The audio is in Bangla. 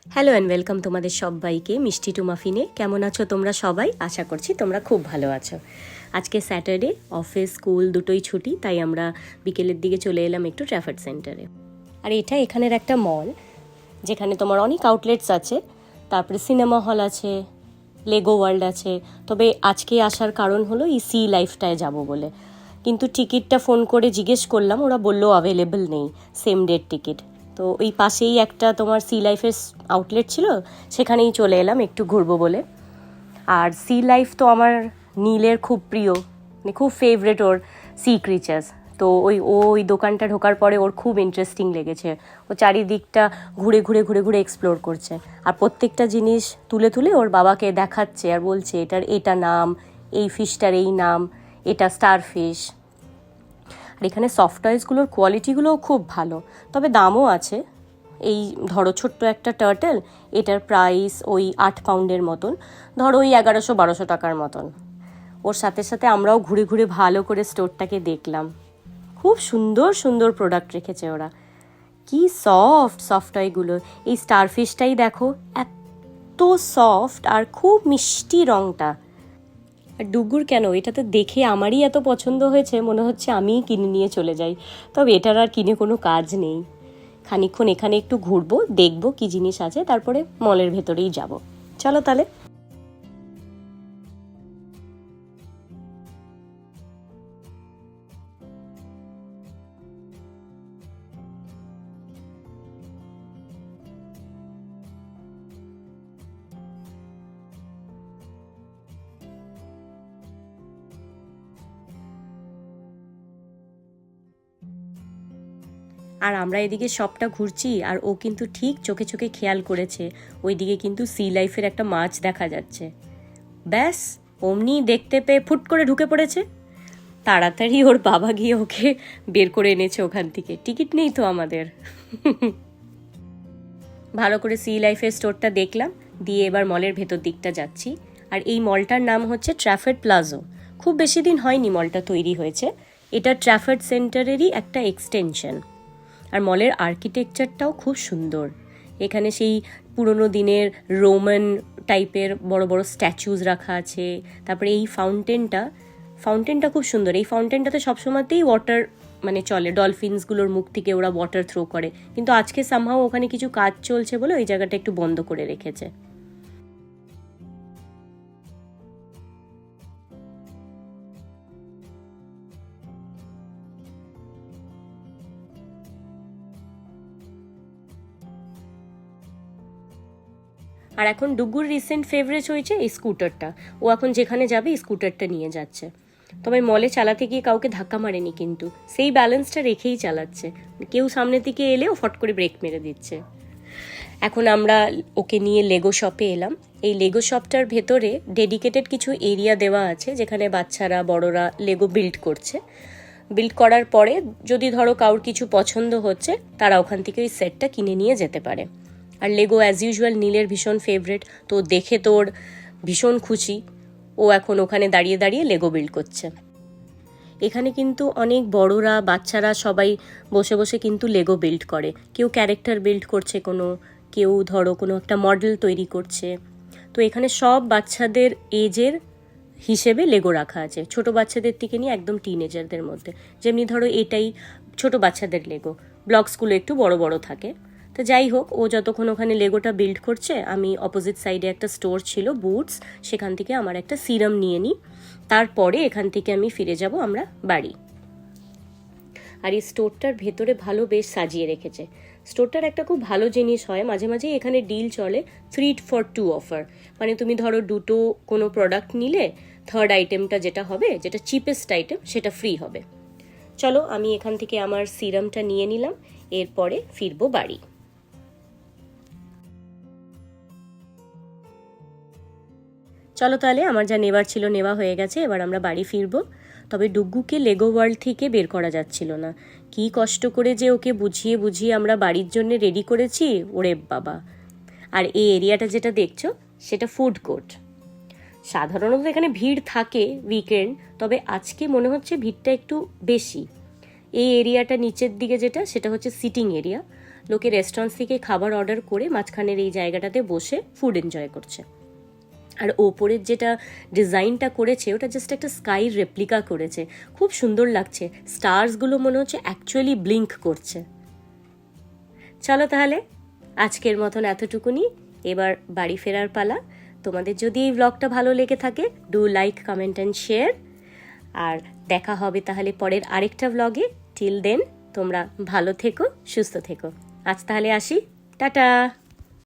হ্যালো অ্যান্ড ওয়েলকাম তোমাদের সবাইকে মিষ্টি টু মাফিনে। কেমন আছো তোমরা সবাই? আশা করছি তোমরা খুব ভালো আছো। আজকে স্যাটারডে, অফিস স্কুল দুটোই ছুটি, তাই আমরা বিকেলের দিকে চলে এলাম একটু ট্রাফার্ড সেন্টারে। আর এটা এখানের একটা মল, যেখানে তোমার অনেক আউটলেটস আছে, তারপরে সিনেমা হল আছে, লেগো ওয়ার্ল্ড আছে। তবে আজকে আসার কারণ হলো এই সি লাইফটায় যাব বলে। কিন্তু টিকিটটা ফোন করে জিজ্ঞেস করলাম, ওরা বললো অ্যাভেলেবল নেই, সেম ডেট টিকিট। তো ওই পাশেই একটা তোমার সি লাইফের আউটলেট ছিল, সেখানেই চলে এলাম একটু ঘুরবো বলে। আর সি লাইফ তো আমার নীলের খুব প্রিয়, মানে খুব ফেভারেট ওর সি ক্রিচার্স। তো ওই দোকানটা ঢোকার পরে ওর খুব ইন্টারেস্টিং লেগেছে। ও চারিদিকটা ঘুরে ঘুরে ঘুরে ঘুরে এক্সপ্লোর করছে, আর প্রত্যেকটা জিনিস তুলে তুলে ওর বাবাকে দেখাচ্ছে আর বলছে এটার এটা নাম, এই ফিশটার এই নাম, এটা স্টার ফিশ। আর এখানে সফট টয়েসগুলোর কোয়ালিটিগুলোও খুব ভালো, তবে দামও আছে। এই ধরো ছোট্ট একটা টার্টেল, এটার প্রাইস ওই 8 পাউন্ডের মতন, ধরো ওই 1100-1200 টাকার মতন। ওর সাথে সাথে আমরাও ঘুরে ঘুরে ভালো করে স্টোরটাকে দেখলাম। খুব সুন্দর সুন্দর প্রোডাক্ট রেখেছে ওরা, কি সফট টয়গুলো। এই স্টারফিশটাই দেখো, এত সফট আর খুব মিষ্টি রঙটা। আর ডুগুর কেন, এটা তো দেখে আমারই এত পছন্দ হয়েছে, মনে হচ্ছে আমিই কিনে নিয়ে চলে যাই। তবে এটার আর কিনে কোনো কাজ নেই। খানিকক্ষণ এখানে একটু ঘুরবো, দেখবো কি জিনিস আছে, তারপরে মলের ভেতরেই যাব। চলো তাহলে। আর আমরা এদিকে সবটা ঘুরছি, আর ও কিন্তু ঠিক চোখে চোখে খেয়াল করেছে ওইদিকে কিন্তু সি লাইফের একটা মাছ দেখা যাচ্ছে। ব্যাস অমনি দেখতে পেয়ে ফুট করে ঢুকে পড়েছে। তাড়াতাড়ি ওর বাবা গিয়ে ওকে বের করে এনেছে ওখান থেকে, টিকিট নেই তো আমাদের। ভালো করে সি লাইফের স্টোরটা দেখলাম, দিয়ে এবার মলের ভেতর দিকটা যাচ্ছি। আর এই মলটার নাম হচ্ছে ট্রাফার্ড প্লাজা। খুব বেশি দিন হয়নি মলটা তৈরি হয়েছে, এটা ট্রাফার্ড সেন্টারেরই একটা এক্সটেনশন। আর মলের আর্কিটেকচারটাও খুব সুন্দর। এখানে সেই পুরনো দিনের রোমান টাইপের বড় বড় স্ট্যাচুজ রাখা আছে। তারপরে এই ফাউন্টেনটা খুব সুন্দর। এই ফাউন্টেনটাতে সবসময়তেই ওয়াটার মানে চলে, ডলফিনসগুলোর মুখ থেকে ওরা ওয়াটার থ্রো করে, কিন্তু আজকে সামহাও ওখানে কিছু কাজ চলছে বলে ওই জায়গাটা একটু বন্ধ করে রেখেছে। আর এখন ডুগুর রিসেন্ট ফেভারিট হয়েছে এই স্কুটারটা। ও এখন যেখানে যাবে এই স্কুটারটা নিয়ে যাচ্ছে। তবে মলে চালাতে গিয়ে কাউকে ধাক্কা মারেনি, কিন্তু সেই ব্যালেন্সটা রেখেই চালাচ্ছে। কেউ সামনের দিকে এলেও ফট করে ব্রেক মেরে দিচ্ছে। এখন আমরা ওকে নিয়ে লেগো শপে এলাম। এই লেগো শপটার ভেতরে ডেডিকেটেড কিছু এরিয়া দেওয়া আছে, যেখানে বাচ্চারা বড়রা লেগো বিল্ড করছে। বিল্ড করার পরে যদি ধরো কারোর কিছু পছন্দ হচ্ছে, তারা ওখান থেকে ওই সেটটা কিনে নিয়ে যেতে পারে। আর লেগো অ্যাজ ইউজুয়াল নীলের ভীষণ ফেভারেট, তো দেখে তোর ভীষণ খুশি। ও এখন ওখানে দাঁড়িয়ে দাঁড়িয়ে লেগো বিল্ড করছে। এখানে কিন্তু অনেক বড়রা বাচ্চারা সবাই বসে বসে কিন্তু লেগো বিল্ড করে। কেউ ক্যারেক্টার বিল্ড করছে, কেউ ধরো কোনো একটা মডেল তৈরি করছে। তো এখানে সব বাচ্চাদের এজের হিসেবে লেগো রাখা আছে, ছোট বাচ্চাদের থেকে নিয়ে একদম টিনেজারদের মধ্যে। যেমনি ধরো এটাই ছোট বাচ্চাদের লেগো, ব্লকসগুলো একটু বড় বড় থাকে। তো যাই হোক, ও যতক্ষণ ওখানে লেগোটা বিল্ড করছে, আমি অপোজিট সাইডে একটা স্টোর ছিল বুটস, সেখান থেকে আমার একটা সিরাম নিয়ে নিই। তারপরে এখান থেকে আমি ফিরে যাব আমরা বাড়ি। আর এই স্টোরটার ভেতরে ভালো বেশ সাজিয়ে রেখেছে। স্টোরটার একটা খুব ভালো জিনিস হয়, মাঝে মাঝেই এখানে ডিল চলে 3 for 2 অফার। মানে তুমি ধরো দুটো কোনো প্রোডাক্ট নিলে থার্ড আইটেমটা যেটা হবে, যেটা চিপেস্ট আইটেম, সেটা ফ্রি হবে। চলো আমি এখান থেকে আমার সিরামটা নিয়ে নিলাম, এরপরে ফিরবো বাড়ি। চলো তাহলে, আমার যা নেওয়ার ছিল নেওয়া হয়ে গেছে, এবার আমরা বাড়ি ফিরবো। তবে ডুগ্গুকে লেগো ওয়ার্ল্ড থেকে বের করা যাচ্ছিল না। কি কষ্ট করে যে ওকে বুঝিয়ে বুঝিয়ে আমরা বাড়ির জন্য রেডি করেছি, ওরে বাবা। আর এই এরিয়াটা যেটা দেখছো, সেটা ফুড কোর্ট। সাধারণত এখানে ভিড় থাকে উইকেন্ড, তবে আজকে মনে হচ্ছে ভিড়টা একটু বেশি। এই এরিয়াটা নিচের দিকে যেটা, সেটা হচ্ছে সিটিং এরিয়া। লোকে রেস্টুরেন্ট থেকে খাবার অর্ডার করে মাঝখানের এই জায়গাটাতে বসে ফুড এনজয় করছে। আর ওপরের যেটা ডিজাইনটা করেছে ওটা জাস্ট একটা স্কাই রেপ্লিকা করেছে, খুব সুন্দর লাগছে। স্টার্সগুলো মনে হচ্ছে অ্যাকচুয়ালি ব্লিঙ্ক করছে। চলো তাহলে আজকের মতন এতটুকুনি, এবার বাড়ি ফেরার পালা। তোমাদের যদি এই ব্লগটা ভালো লেগে থাকে, do like, comment and share. আর দেখা হবে তাহলে পরের আরেকটা ব্লগে। টিল দেন তোমরা ভালো থেকো, সুস্থ থেকো। আজ তাহলে আসি, টাটা।